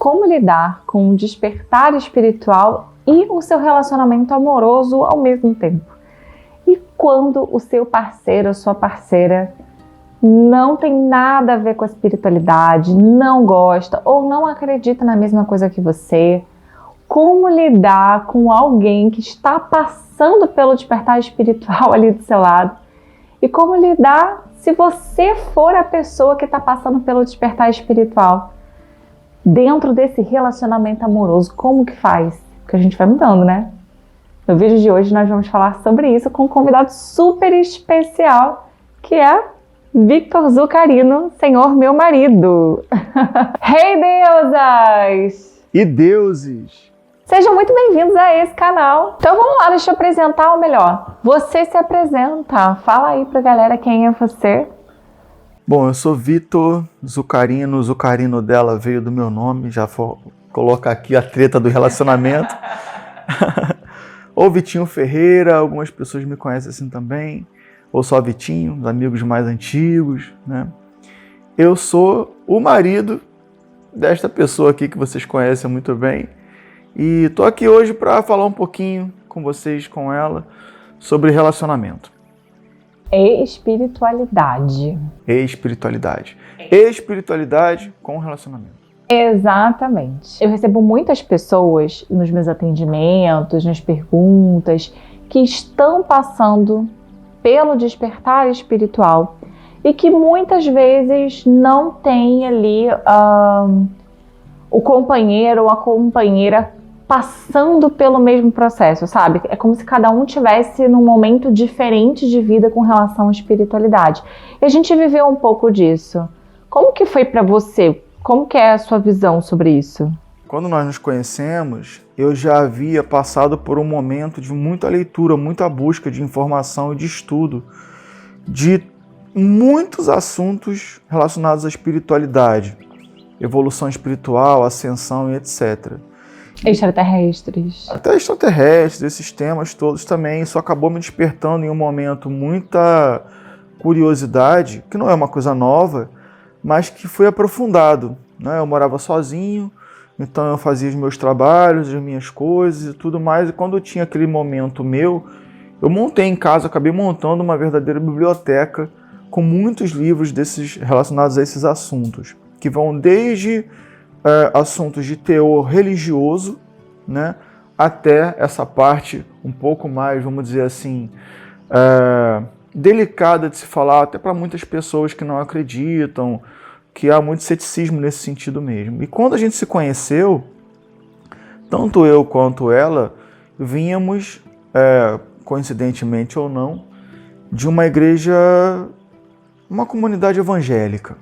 como lidar com o despertar espiritual e o seu relacionamento amoroso ao mesmo tempo. E quando o seu parceiro ou sua parceira não tem nada a ver com a espiritualidade, não gosta ou não acredita na mesma coisa que você, como lidar com alguém que está passando pelo despertar espiritual ali do seu lado e como lidar se você for a pessoa que está passando pelo despertar espiritual dentro desse relacionamento amoroso, como que faz? Porque a gente vai mudando, né? No vídeo de hoje nós vamos falar sobre isso com um convidado super especial, que é Victor Zucarino, Senhor meu marido. Hey deusas! E deuses! Sejam muito bem-vindos a esse canal. Então vamos lá, deixa eu apresentar, ou melhor, você se apresenta. Fala aí pra galera quem é você. Bom, eu sou Victor Zucarino, o Zucarino dela veio do meu nome, já vou colocar aqui a treta do relacionamento. Ou Vitinho Ferreira, algumas pessoas me conhecem assim também, ou só Vitinho, os amigos mais antigos, né? Eu sou o marido desta pessoa aqui que vocês conhecem muito bem, e tô aqui hoje para falar um pouquinho com vocês, com ela, sobre relacionamento. Espiritualidade. Espiritualidade com relacionamento. Exatamente. Eu recebo muitas pessoas nos meus atendimentos, nas perguntas, que estão passando pelo despertar espiritual e que muitas vezes não tem ali o companheiro ou a companheira passando pelo mesmo processo, sabe? É como se cada um tivesse num momento diferente de vida com relação à espiritualidade. E a gente viveu um pouco disso. Como que foi para você? Como que é a sua visão sobre isso? Quando nós nos conhecemos, eu já havia passado por um momento de muita leitura, muita busca de informação e de estudo de muitos assuntos relacionados à espiritualidade, evolução espiritual, ascensão e etc. Extraterrestres. Até extraterrestres, esses temas todos também. Isso acabou me despertando em um momento muita curiosidade, que não é uma coisa nova, mas que foi aprofundado, né? Eu morava sozinho, então eu fazia os meus trabalhos, as minhas coisas e tudo mais, e quando eu tinha aquele momento meu, eu montei em casa, acabei montando uma verdadeira biblioteca com muitos livros desses relacionados a esses assuntos, que vão desde assuntos de teor religioso, né, até essa parte um pouco mais, vamos dizer assim, delicada de se falar, até para muitas pessoas que não acreditam, que há muito ceticismo nesse sentido mesmo. E quando a gente se conheceu, tanto eu quanto ela, vínhamos, coincidentemente ou não, de uma igreja, uma comunidade evangélica,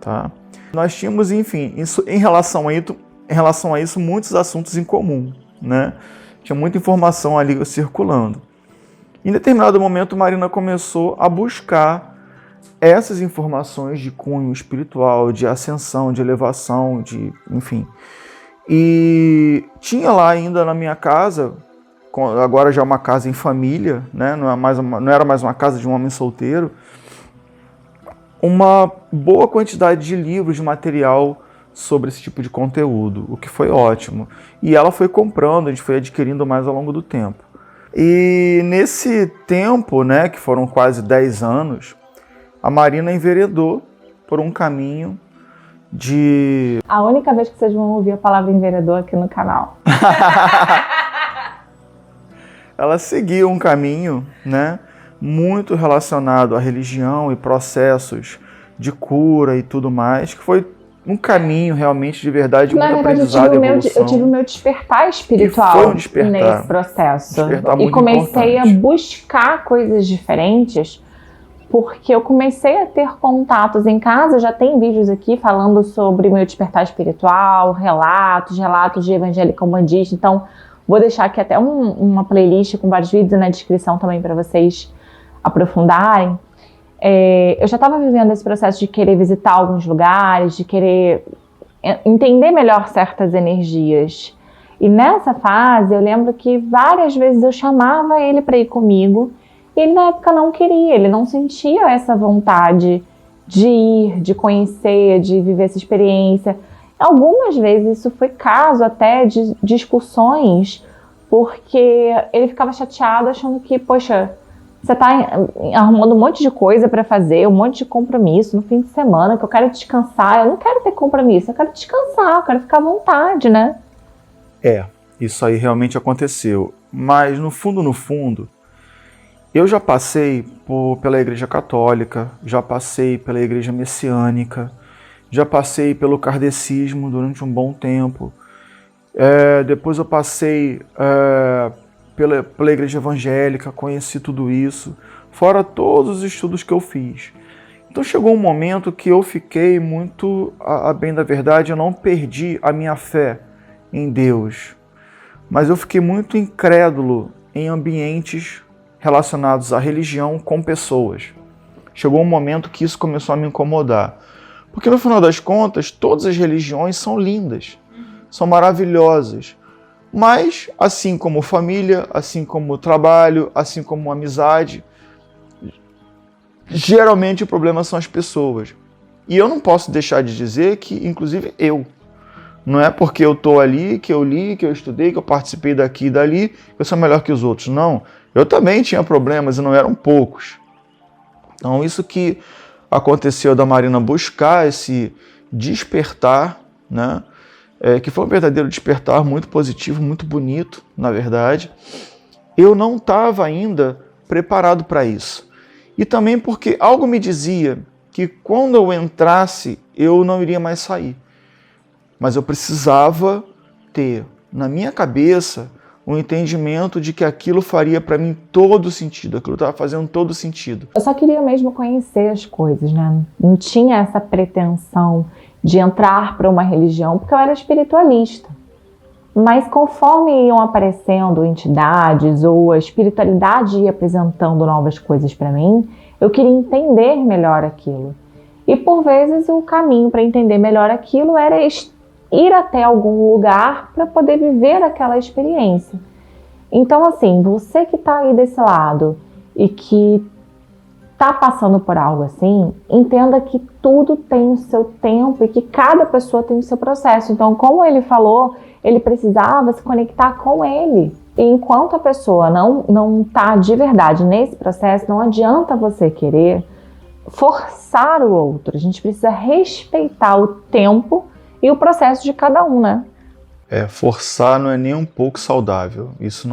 tá? Nós tínhamos, enfim, em relação a isso, muitos assuntos em comum, né? Tinha muita informação ali circulando. Em determinado momento, Marina começou a buscar essas informações de cunho espiritual, de ascensão, de elevação, enfim. E tinha lá ainda na minha casa, agora já uma casa em família, né? Não era mais uma casa de um homem solteiro, uma boa quantidade de livros, de material sobre esse tipo de conteúdo, o que foi ótimo. E ela foi comprando, a gente foi adquirindo mais ao longo do tempo. E nesse tempo, né, que foram quase 10 anos, a Marina enveredou por um caminho de... A única vez que vocês vão ouvir a palavra enveredou aqui no canal. Ela seguiu um caminho, né, muito relacionado à religião e processos de cura e tudo mais, que foi um caminho realmente de verdade, muito aprendizado e evolução. Eu tive o meu despertar espiritual foi um despertar, nesse processo. E comecei a buscar coisas diferentes, porque eu comecei a ter contatos em casa. Já tem vídeos aqui falando sobre o meu despertar espiritual, relatos de evangélica umbandista. Então, vou deixar aqui até uma playlist com vários vídeos na descrição também para vocês aprofundarem. Eu já estava vivendo esse processo de querer visitar alguns lugares, de querer entender melhor certas energias. E nessa fase, eu lembro que várias vezes eu chamava ele para ir comigo, e ele na época não queria, ele não sentia essa vontade de ir, de conhecer, de viver essa experiência. Algumas vezes isso foi caso até de discussões, porque ele ficava chateado achando que, poxa, você está arrumando um monte de coisa para fazer, um monte de compromisso no fim de semana, que eu quero descansar. Eu não quero ter compromisso, eu quero descansar, eu quero ficar à vontade, né? Isso aí realmente aconteceu. Mas no fundo, eu já passei pela Igreja Católica, já passei pela Igreja Messiânica, já passei pelo kardecismo durante um bom tempo. Depois eu passei pela Igreja Evangélica, conheci tudo isso, fora todos os estudos que eu fiz. Então chegou um momento que eu fiquei muito, a bem da verdade, eu não perdi a minha fé em Deus, mas eu fiquei muito incrédulo em ambientes relacionados à religião com pessoas. Chegou um momento que isso começou a me incomodar. Porque no final das contas, todas as religiões são lindas, são maravilhosas. Mas, assim como família, assim como trabalho, assim como amizade, geralmente o problema são as pessoas. E eu não posso deixar de dizer que, inclusive, não é porque eu estou ali, que eu li, que eu estudei, que eu participei daqui e dali, que eu sou melhor que os outros. Não, eu também tinha problemas e não eram poucos. Então isso que aconteceu da Marina buscar esse despertar, né? Que foi um verdadeiro despertar muito positivo, muito bonito, na verdade. Eu não estava ainda preparado para isso. E também porque algo me dizia que quando eu entrasse, eu não iria mais sair. Mas eu precisava ter na minha cabeça um entendimento de que aquilo faria para mim todo sentido, aquilo estava fazendo todo sentido. Eu só queria mesmo conhecer as coisas, né? Não tinha essa pretensão de entrar para uma religião, porque eu era espiritualista. Mas conforme iam aparecendo entidades ou a espiritualidade ia apresentando novas coisas para mim, eu queria entender melhor aquilo. E por vezes o caminho para entender melhor aquilo era ir até algum lugar para poder viver aquela experiência. Então, assim, você que está aí desse lado e que está passando por algo assim, entenda que tudo tem o seu tempo e que cada pessoa tem o seu processo. Então, como ele falou, ele precisava se conectar com ele. E enquanto a pessoa não está de verdade nesse processo, não adianta você querer forçar o outro. A gente precisa respeitar o tempo e o processo de cada um, né? Forçar não é nem um pouco saudável. Isso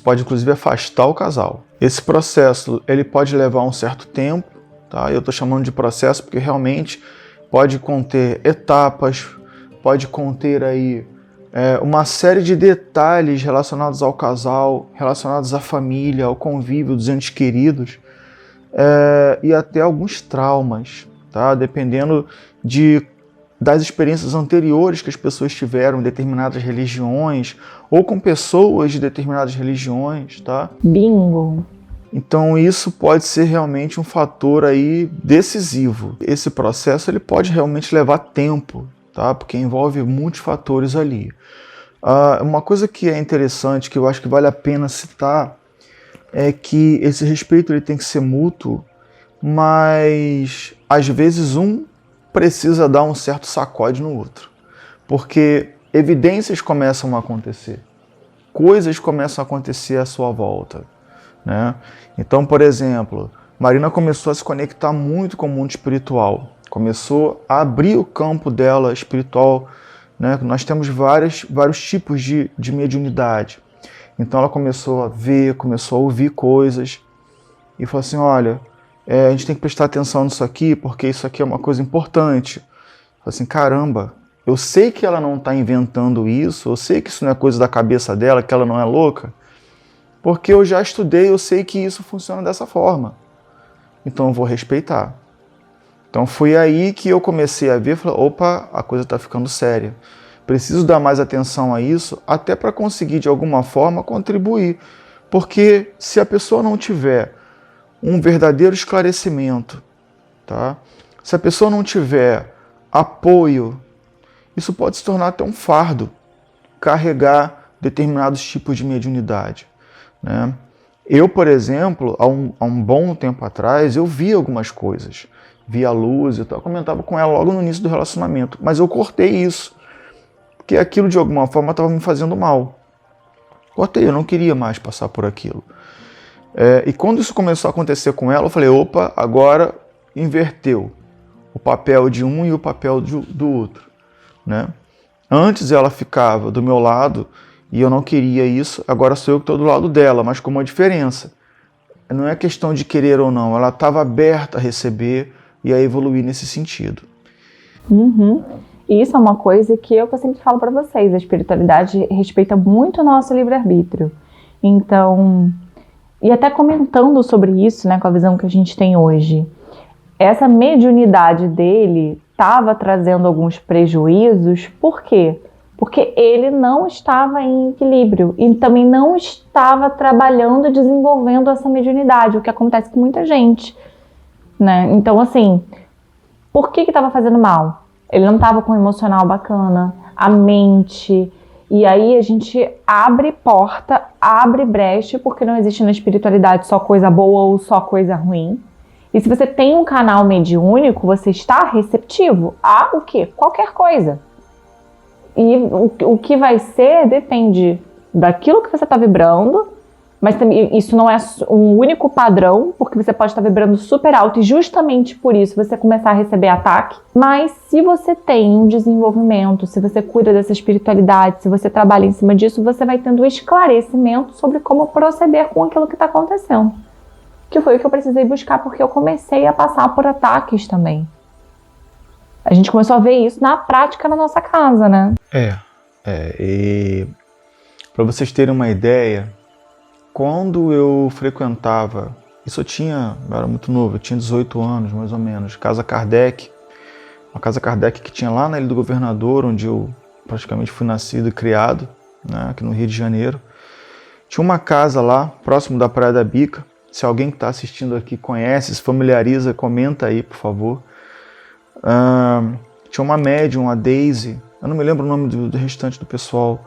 pode inclusive afastar o casal. Esse processo, ele pode levar um certo tempo, tá? Eu estou chamando de processo porque realmente pode conter etapas, pode conter aí uma série de detalhes relacionados ao casal, relacionados à família, ao convívio dos entes queridos, e até alguns traumas, tá? Dependendo das experiências anteriores que as pessoas tiveram em determinadas religiões ou com pessoas de determinadas religiões, tá? Bingo! Então isso pode ser realmente um fator aí decisivo. Esse processo ele pode realmente levar tempo, tá? Porque envolve muitos fatores ali. Uma coisa que é interessante, que eu acho que vale a pena citar, é que esse respeito ele tem que ser mútuo, mas às vezes um precisa dar um certo sacode no outro, porque evidências começam a acontecer, coisas começam a acontecer à sua volta, né? Então, por exemplo, Marina começou a se conectar muito com o mundo espiritual, começou a abrir o campo dela espiritual, né? Nós temos vários tipos de mediunidade, então ela começou a ver, começou a ouvir coisas e falou assim, olha, a gente tem que prestar atenção nisso aqui, porque isso aqui é uma coisa importante. Assim, caramba, eu sei que ela não está inventando isso, eu sei que isso não é coisa da cabeça dela, que ela não é louca, porque eu já estudei, eu sei que isso funciona dessa forma. Então eu vou respeitar. Então foi aí que eu comecei a ver, falei, opa, a coisa está ficando séria. Preciso dar mais atenção a isso, até para conseguir de alguma forma contribuir. Porque se a pessoa não tiver um verdadeiro esclarecimento, tá? Se a pessoa não tiver apoio, isso pode se tornar até um fardo, carregar determinados tipos de mediunidade, né? Eu, por exemplo, há um bom tempo atrás, eu vi algumas coisas. via luz e tal. Eu comentava com ela logo no início do relacionamento, mas eu cortei isso, porque aquilo de alguma forma estava me fazendo mal. Cortei, eu não queria mais passar por aquilo. E quando isso começou a acontecer com ela, eu falei, opa, agora inverteu o papel de um e o papel do outro, né? Antes ela ficava do meu lado e eu não queria isso, agora sou eu que estou do lado dela, mas com uma diferença. Não é questão de querer ou não, ela estava aberta a receber e a evoluir nesse sentido. Uhum. E isso é uma coisa que eu sempre falo para vocês, a espiritualidade respeita muito o nosso livre-arbítrio. Então, e até comentando sobre isso, né, com a visão que a gente tem hoje, essa mediunidade dele estava trazendo alguns prejuízos, por quê? Porque ele não estava em equilíbrio e também não estava trabalhando e desenvolvendo essa mediunidade, o que acontece com muita gente, né? Então, assim, por que estava fazendo mal? Ele não estava com um emocional bacana, a mente, e aí a gente abre porta, abre brecha, porque não existe na espiritualidade só coisa boa ou só coisa ruim. E se você tem um canal mediúnico, você está receptivo a o quê? Qualquer coisa. E o que vai ser depende daquilo que você está vibrando, mas também isso não é um único padrão, porque você pode estar vibrando super alto e justamente por isso você começar a receber ataque. Mas se você tem um desenvolvimento, se você cuida dessa espiritualidade, se você trabalha em cima disso, você vai tendo um esclarecimento sobre como proceder com aquilo que está acontecendo. Que foi o que eu precisei buscar, porque eu comecei a passar por ataques também. A gente começou a ver isso na prática na nossa casa, né? E para vocês terem uma ideia, quando eu frequentava, eu era muito novo, eu tinha 18 anos mais ou menos, Casa Kardec, uma Casa Kardec que tinha lá na Ilha do Governador, onde eu praticamente fui nascido e criado, né, aqui no Rio de Janeiro. Tinha uma casa lá, próximo da Praia da Bica. Se alguém que está assistindo aqui conhece, se familiariza, comenta aí, por favor. Tinha uma médium, a Daisy, eu não me lembro o nome do restante do pessoal,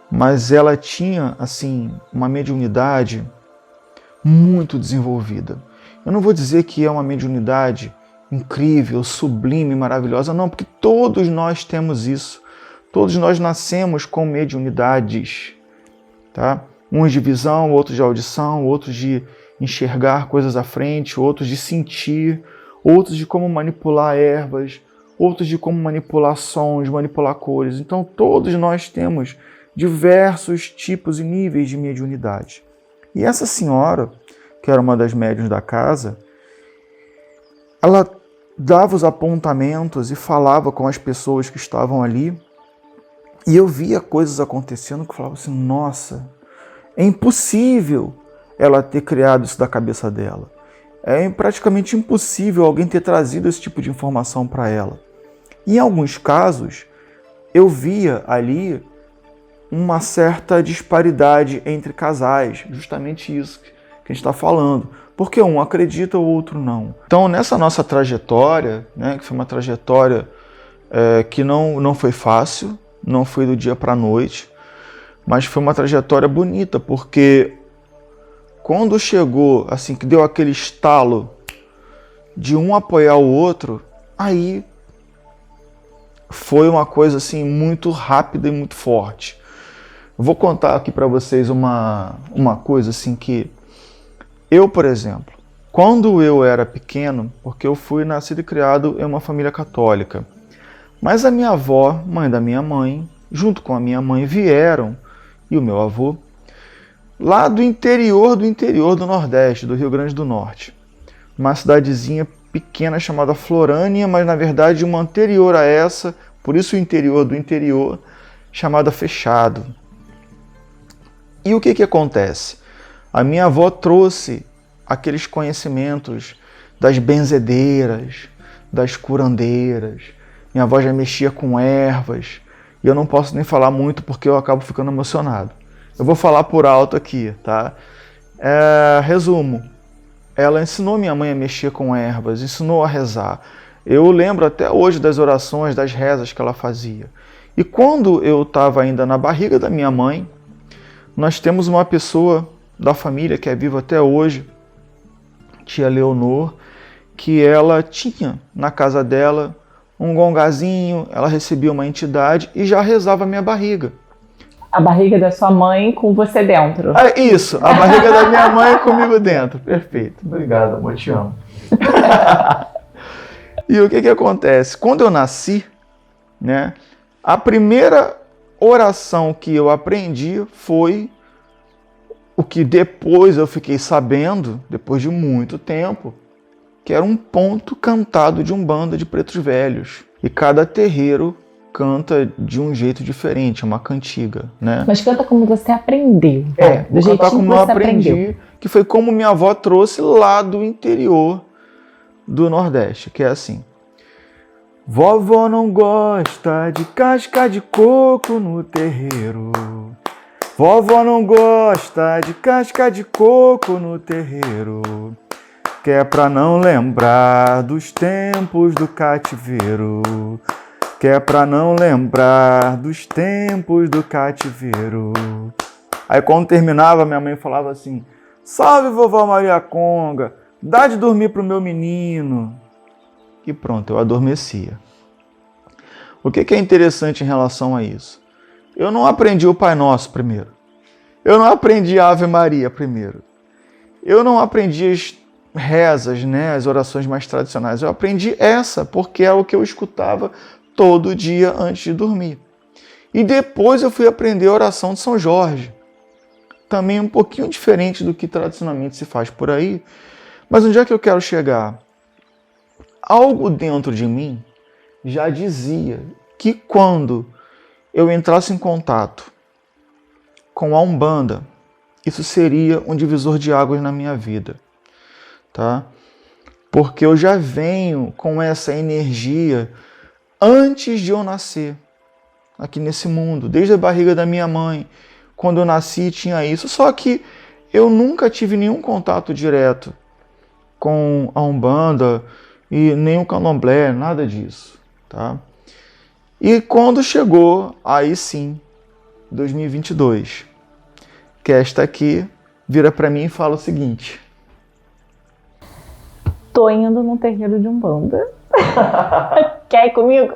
mas ela tinha, assim, uma mediunidade muito desenvolvida. Eu não vou dizer que é uma mediunidade incrível, sublime, maravilhosa, não, porque todos nós temos isso. Todos nós nascemos com mediunidades, tá? Uns de visão, outros de audição, outros de enxergar coisas à frente, outros de sentir, outros de como manipular ervas, outros de como manipular sons, manipular cores. Então todos nós temos diversos tipos e níveis de mediunidade. E essa senhora, que era uma das médiuns da casa, ela dava os apontamentos e falava com as pessoas que estavam ali, e eu via coisas acontecendo que eu falava assim, nossa, é impossível ela ter criado isso da cabeça dela. É praticamente impossível alguém ter trazido esse tipo de informação para ela. E em alguns casos, eu via ali uma certa disparidade entre casais, justamente isso que a gente está falando. Porque um acredita, o outro não. Então, nessa nossa trajetória, né, que foi uma trajetória que não foi fácil, não foi do dia para a noite, mas foi uma trajetória bonita, porque quando chegou, assim, que deu aquele estalo de um apoiar o outro, aí foi uma coisa assim muito rápida e muito forte. Eu vou contar aqui para vocês uma coisa assim que eu, por exemplo, quando eu era pequeno, porque eu fui nascido e criado em uma família católica, mas a minha avó, mãe da minha mãe, junto com a minha mãe vieram, e o meu avô, lá do interior do Nordeste, do Rio Grande do Norte. Uma cidadezinha pequena chamada Florânia, mas na verdade uma anterior a essa, por isso o interior do interior, chamada Fechado. E o que acontece? A minha avó trouxe aqueles conhecimentos das benzedeiras, das curandeiras. Minha avó já mexia com ervas, e eu não posso nem falar muito porque eu acabo ficando emocionado. Eu vou falar por alto aqui, tá? Resumo, ela ensinou minha mãe a mexer com ervas, ensinou a rezar. Eu lembro até hoje das orações, das rezas que ela fazia. E quando eu estava ainda na barriga da minha mãe, nós temos uma pessoa da família que é viva até hoje, tia Leonor, que ela tinha na casa dela um gongazinho, ela recebia uma entidade e já rezava a minha barriga. A barriga da sua mãe com você dentro. Isso, a barriga da minha mãe comigo dentro. Perfeito. Obrigado, amor, te amo. E o que acontece? Quando eu nasci, né, a primeira oração que eu aprendi foi o que depois eu fiquei sabendo, depois de muito tempo, que era um ponto cantado de umbanda de pretos velhos. E cada terreiro canta de um jeito diferente, é uma cantiga, né? Mas canta como você aprendeu. Do jeitinho como eu aprendi, que foi como minha avó trouxe lá do interior do Nordeste, que é assim. Vovó não gosta de casca de coco no terreiro. Vovó não gosta de casca de coco no terreiro. Que é pra não lembrar dos tempos do cativeiro. Que é pra não lembrar dos tempos do cativeiro. Aí quando terminava, minha mãe falava assim: salve vovó Maria Conga, dá de dormir pro meu menino. E pronto, eu adormecia. O que é interessante em relação a isso? Eu não aprendi o Pai Nosso primeiro. Eu não aprendi a Ave Maria primeiro. Eu não aprendi as rezas, né, as orações mais tradicionais. Eu aprendi essa, porque é o que eu escutava todo dia antes de dormir. E depois eu fui aprender a oração de São Jorge. Também um pouquinho diferente do que tradicionalmente se faz por aí. Mas onde é que eu quero chegar? Algo dentro de mim já dizia que quando eu entrasse em contato com a Umbanda, isso seria um divisor de águas na minha vida, tá? Porque eu já venho com essa energia antes de eu nascer aqui nesse mundo, desde a barriga da minha mãe. Quando eu nasci tinha isso, só que eu nunca tive nenhum contato direto com a Umbanda e nem o Candomblé, nada disso, tá? E quando chegou, aí sim, 2022, que esta aqui vira para mim e fala o seguinte: tô indo num terreiro de Umbanda. Quer ir comigo?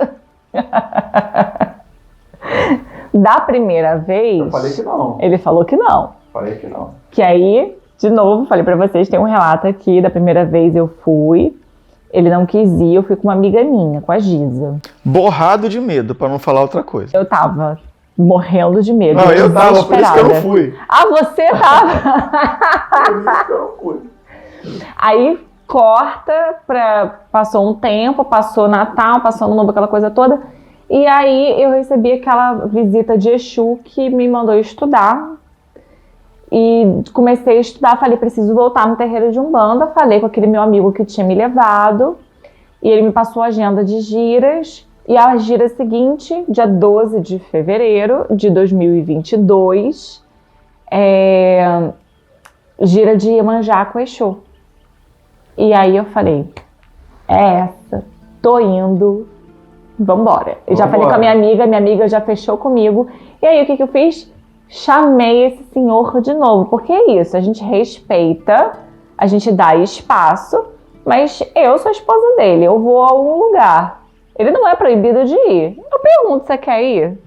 Da primeira vez... Eu falei que não. Ele falou que não. Falei que não. Que aí, de novo, falei pra vocês, tem um relato aqui, da primeira vez eu fui, ele não quis ir, eu fui com uma amiga minha, com a Giza. Borrado de medo, para não falar outra coisa. Eu tava morrendo de medo. Não, eu tava, por isso que eu não fui. Ah, você tava? Por isso que eu não fui. Aí passou um tempo, passou Natal, passou Ano Novo, aquela coisa toda. E aí eu recebi aquela visita de Exu que me mandou estudar. E comecei a estudar, falei, preciso voltar no terreiro de Umbanda. Falei com aquele meu amigo que tinha me levado. E ele me passou a agenda de giras. E a gira seguinte, dia 12 de fevereiro de 2022, gira de Iemanjá com Exu. E aí eu falei, essa, tô indo, vambora. Eu já falei com a minha amiga já fechou comigo. E aí o que eu fiz? Chamei esse senhor de novo, porque é isso, a gente respeita, a gente dá espaço, mas eu sou a esposa dele, eu vou a algum lugar. Ele não é proibido de ir. Eu pergunto, você quer ir?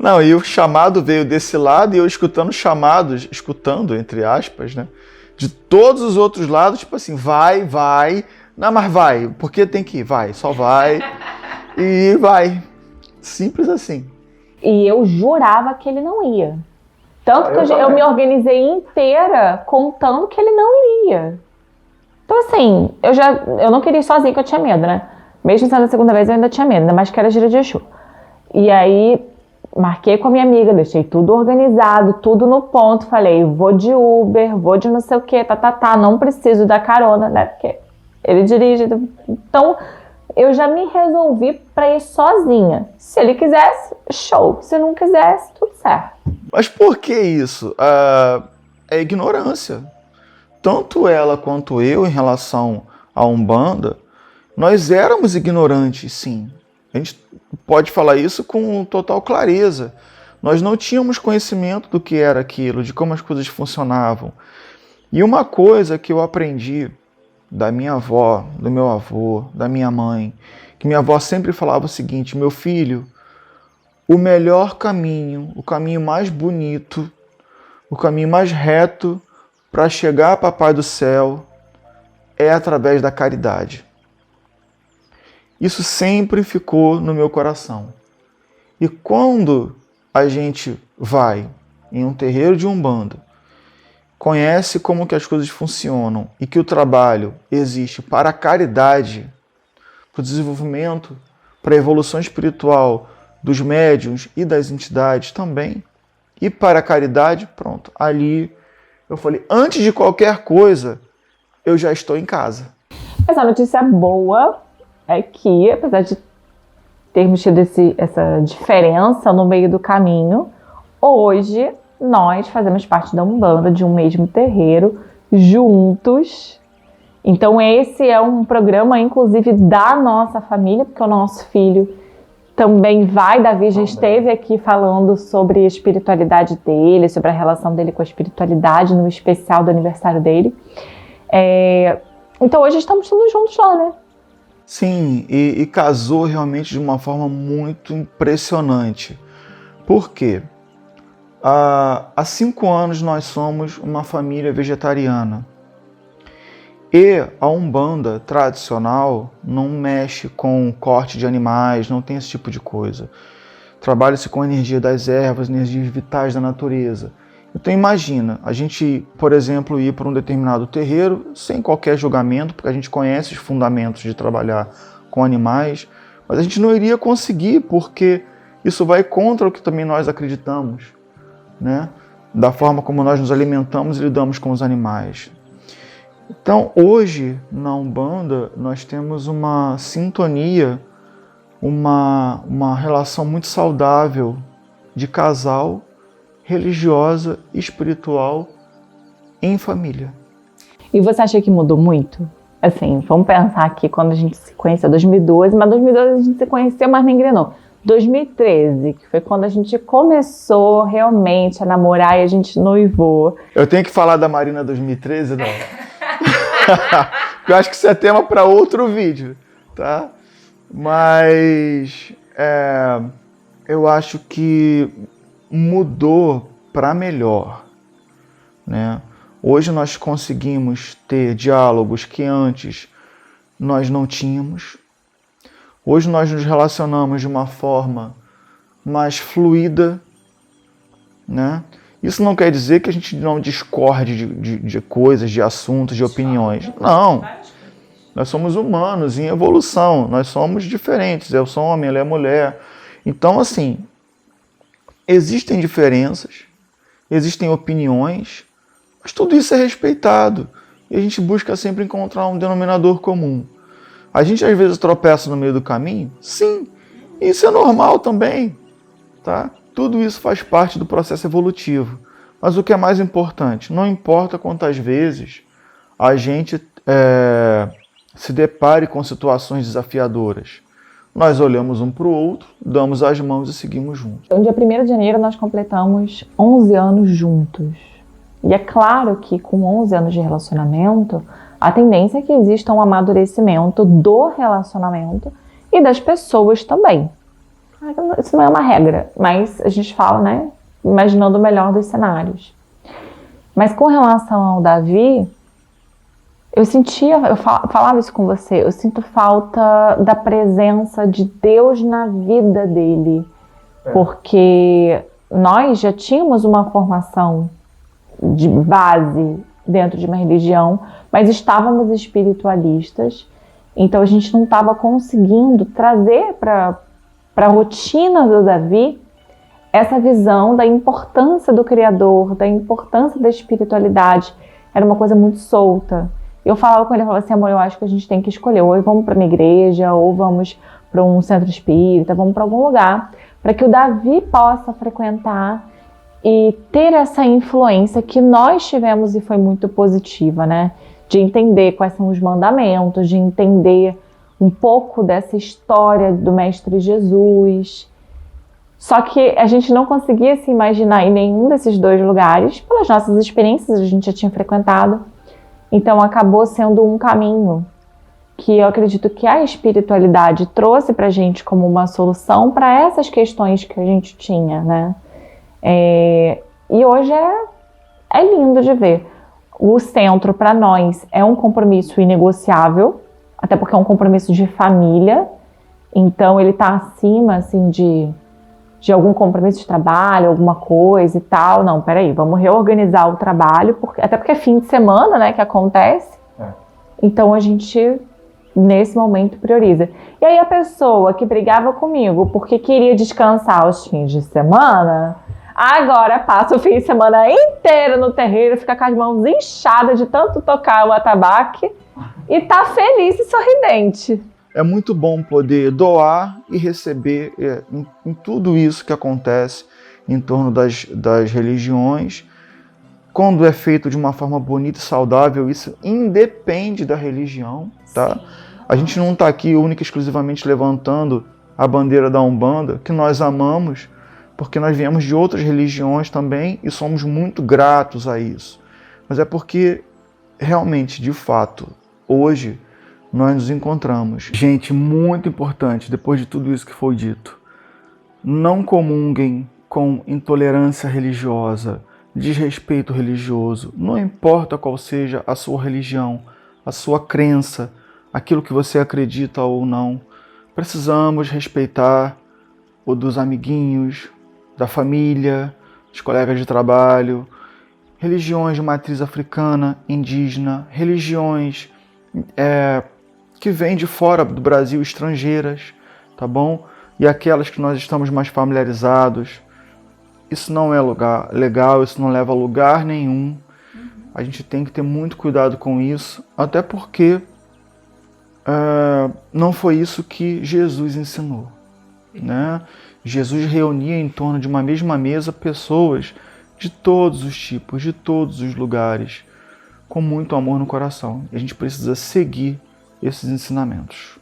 Não, e o chamado veio desse lado e eu escutando chamados, escutando, entre aspas, né? De todos os outros lados, tipo assim, vai. Não, mas vai, porque tem que ir, vai, só vai. E vai. Simples assim. E eu jurava que ele não ia. Tanto que eu me organizei inteira contando que ele não iria. Então assim, eu não queria ir sozinha, porque eu tinha medo, né? Mesmo sendo a segunda vez, eu ainda tinha medo, ainda mais que era gira de Exu. E aí, marquei com a minha amiga, deixei tudo organizado, tudo no ponto. Falei, vou de Uber, vou de não sei o que, não preciso da carona, né? Porque ele dirige. Então, eu já me resolvi para ir sozinha. Se ele quisesse, show. Se não quisesse, tudo certo. Mas por que isso? É ignorância. Tanto ela quanto eu, em relação à Umbanda, nós éramos ignorantes, sim. A gente pode falar isso com total clareza. Nós não tínhamos conhecimento do que era aquilo, de como as coisas funcionavam. E uma coisa que eu aprendi da minha avó, do meu avô, da minha mãe, que minha avó sempre falava o seguinte: meu filho, o melhor caminho, o caminho mais bonito, o caminho mais reto para chegar a Papai do Céu é através da caridade. Isso sempre ficou no meu coração. E quando a gente vai em um terreiro de Umbanda, conhece como que as coisas funcionam e que o trabalho existe para a caridade, para o desenvolvimento, para a evolução espiritual dos médiuns e das entidades também, e para a caridade, pronto, ali eu falei, antes de qualquer coisa, eu já estou em casa. Mas a notícia boa é que, apesar de termos tido essa diferença no meio do caminho, hoje nós fazemos parte da Umbanda, de um mesmo terreiro, juntos. Então esse é um programa, inclusive, da nossa família, porque o nosso filho também vai, Davi já esteve aqui falando sobre a espiritualidade dele, sobre a relação dele com a espiritualidade, no especial do aniversário dele. Então hoje estamos todos juntos lá, né? Sim, e casou realmente de uma forma muito impressionante. Por quê? Há 5 anos nós somos uma família vegetariana. E a Umbanda tradicional não mexe com corte de animais, não tem esse tipo de coisa. Trabalha-se com a energia das ervas, energias vitais da natureza. Então imagina, a gente, por exemplo, ir para um determinado terreiro sem qualquer julgamento, porque a gente conhece os fundamentos de trabalhar com animais, mas a gente não iria conseguir, porque isso vai contra o que também nós acreditamos, né? Da forma como nós nos alimentamos e lidamos com os animais. Então, hoje, na Umbanda, nós temos uma sintonia, uma relação muito saudável de casal, religiosa e espiritual em família. E você acha que mudou muito? Assim, vamos pensar aqui quando a gente se conheceu, 2012, mas 2012 a gente se conheceu, mas nem engrenou. 2013, que foi quando a gente começou realmente a namorar e a gente noivou. Eu tenho que falar da Marina 2013, não? Eu acho que isso é tema para outro vídeo, tá? Mas eu acho que mudou para melhor, né? Hoje nós conseguimos ter diálogos que antes nós não tínhamos. Hoje nós nos relacionamos de uma forma mais fluida, né? Isso não quer dizer que a gente não discorde de coisas, de assuntos, de opiniões. Não. Nós somos humanos em evolução. Nós somos diferentes. Eu sou homem, ela é mulher. Então, assim, existem diferenças, existem opiniões, mas tudo isso é respeitado. E a gente busca sempre encontrar um denominador comum. A gente às vezes tropeça no meio do caminho? Sim. Isso é normal também, tá? Tudo isso faz parte do processo evolutivo. Mas o que é mais importante, não importa quantas vezes a gente se depare com situações desafiadoras. Nós olhamos um para o outro, damos as mãos e seguimos juntos. No dia 1º de janeiro nós completamos 11 anos juntos. E é claro que com 11 anos de relacionamento, a tendência é que exista um amadurecimento do relacionamento e das pessoas também. Isso não é uma regra, mas a gente fala, né, imaginando o melhor dos cenários. Mas com relação ao Davi, eu falava isso com você, eu sinto falta da presença de Deus na vida dele, porque nós já tínhamos uma formação de base dentro de uma religião, mas estávamos espiritualistas, então a gente não estava conseguindo trazer para a rotina do Davi essa visão da importância do Criador, da importância da espiritualidade. Era uma coisa muito solta. Eu falava com ele, eu falava assim, amor, eu acho que a gente tem que escolher, ou vamos para uma igreja, ou vamos para um centro espírita, vamos para algum lugar, para que o Davi possa frequentar e ter essa influência que nós tivemos e foi muito positiva, né? De entender quais são os mandamentos, de entender um pouco dessa história do Mestre Jesus. Só que a gente não conseguia se imaginar em nenhum desses dois lugares, pelas nossas experiências, a gente já tinha frequentado. Então acabou sendo um caminho que eu acredito que a espiritualidade trouxe pra gente como uma solução para essas questões que a gente tinha, né? E hoje é lindo de ver. O centro, para nós, é um compromisso inegociável, até porque é um compromisso de família, então ele está acima, assim, de algum compromisso de trabalho, alguma coisa e tal. Não, peraí, vamos reorganizar o trabalho, até porque é fim de semana, né, que acontece. Então a gente, nesse momento, prioriza. E aí a pessoa que brigava comigo porque queria descansar aos fins de semana, agora passa o fim de semana inteiro no terreiro, fica com as mãos inchadas de tanto tocar o atabaque e tá feliz e sorridente. É muito bom poder doar e receber em tudo isso que acontece em torno das religiões. Quando é feito de uma forma bonita e saudável, isso independe da religião, tá? Sim. A gente não está aqui única e exclusivamente levantando a bandeira da Umbanda, que nós amamos, porque nós viemos de outras religiões também e somos muito gratos a isso. Mas é porque, realmente, de fato, hoje nós nos encontramos. Gente, muito importante, depois de tudo isso que foi dito, não comunguem com intolerância religiosa, desrespeito religioso, não importa qual seja a sua religião, a sua crença, aquilo que você acredita ou não. Precisamos respeitar o dos amiguinhos, da família, dos colegas de trabalho, religiões de matriz africana, indígena, religiões que vêm de fora do Brasil, estrangeiras, tá bom? E aquelas que nós estamos mais familiarizados. Isso não é legal, isso não leva a lugar nenhum. A gente tem que ter muito cuidado com isso, até porque não foi isso que Jesus ensinou, né? Jesus reunia em torno de uma mesma mesa pessoas de todos os tipos, de todos os lugares, com muito amor no coração. E a gente precisa seguir esses ensinamentos.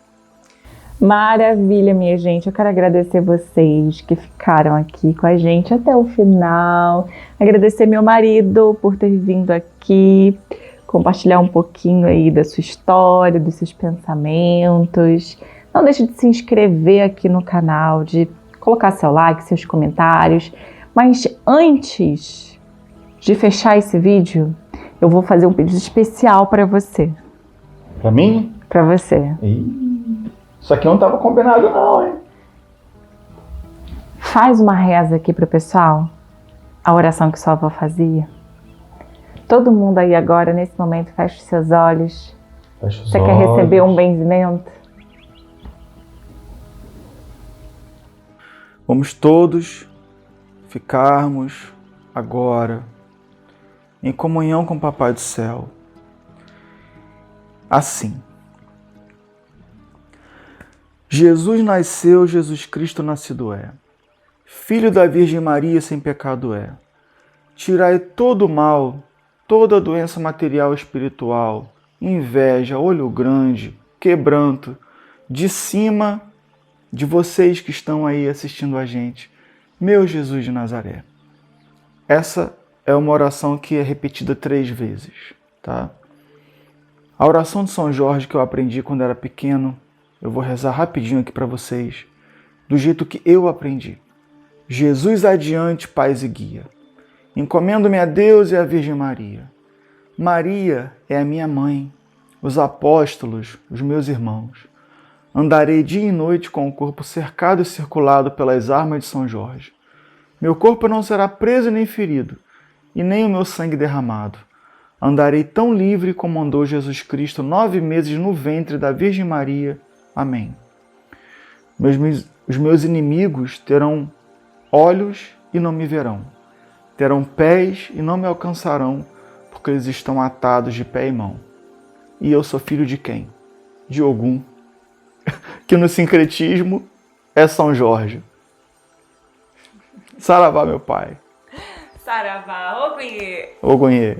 Maravilha, minha gente. Eu quero agradecer vocês que ficaram aqui com a gente até o final. Agradecer meu marido por ter vindo aqui, compartilhar um pouquinho aí da sua história, dos seus pensamentos. Não deixe de se inscrever aqui no canal, de colocar seu like, seus comentários. Mas antes de fechar esse vídeo, eu vou fazer um pedido especial para você. Para mim? Para você. Isso aqui não estava combinado não, hein? Faz uma reza aqui pro pessoal. A oração que sua avó fazia. Todo mundo aí agora, nesse momento, fecha os seus olhos. Você quer receber um benzimento? Vamos todos ficarmos agora em comunhão com o Papai do Céu. Assim. Jesus nasceu, Jesus Cristo nascido é. Filho da Virgem Maria, sem pecado é. Tirai todo o mal, toda doença material e espiritual, inveja, olho grande, quebranto, de cima de vocês que estão aí assistindo a gente. Meu Jesus de Nazaré. Essa é uma oração que é repetida 3 vezes, tá? A oração de São Jorge que eu aprendi quando era pequeno, eu vou rezar rapidinho aqui para vocês, do jeito que eu aprendi. Jesus adiante, paz e guia. Encomendo-me a Deus e à Virgem Maria. Maria é a minha mãe, os apóstolos, os meus irmãos. Andarei dia e noite com o corpo cercado e circulado pelas armas de São Jorge. Meu corpo não será preso nem ferido, e nem o meu sangue derramado. Andarei tão livre como andou Jesus Cristo 9 meses no ventre da Virgem Maria. Amém. Os meus inimigos terão olhos e não me verão. Terão pés e não me alcançarão, porque eles estão atados de pé e mão. E eu sou filho de quem? De Ogum, que no sincretismo é São Jorge. Saravá, meu pai. Saravá, Ogunhê. Ogunhê.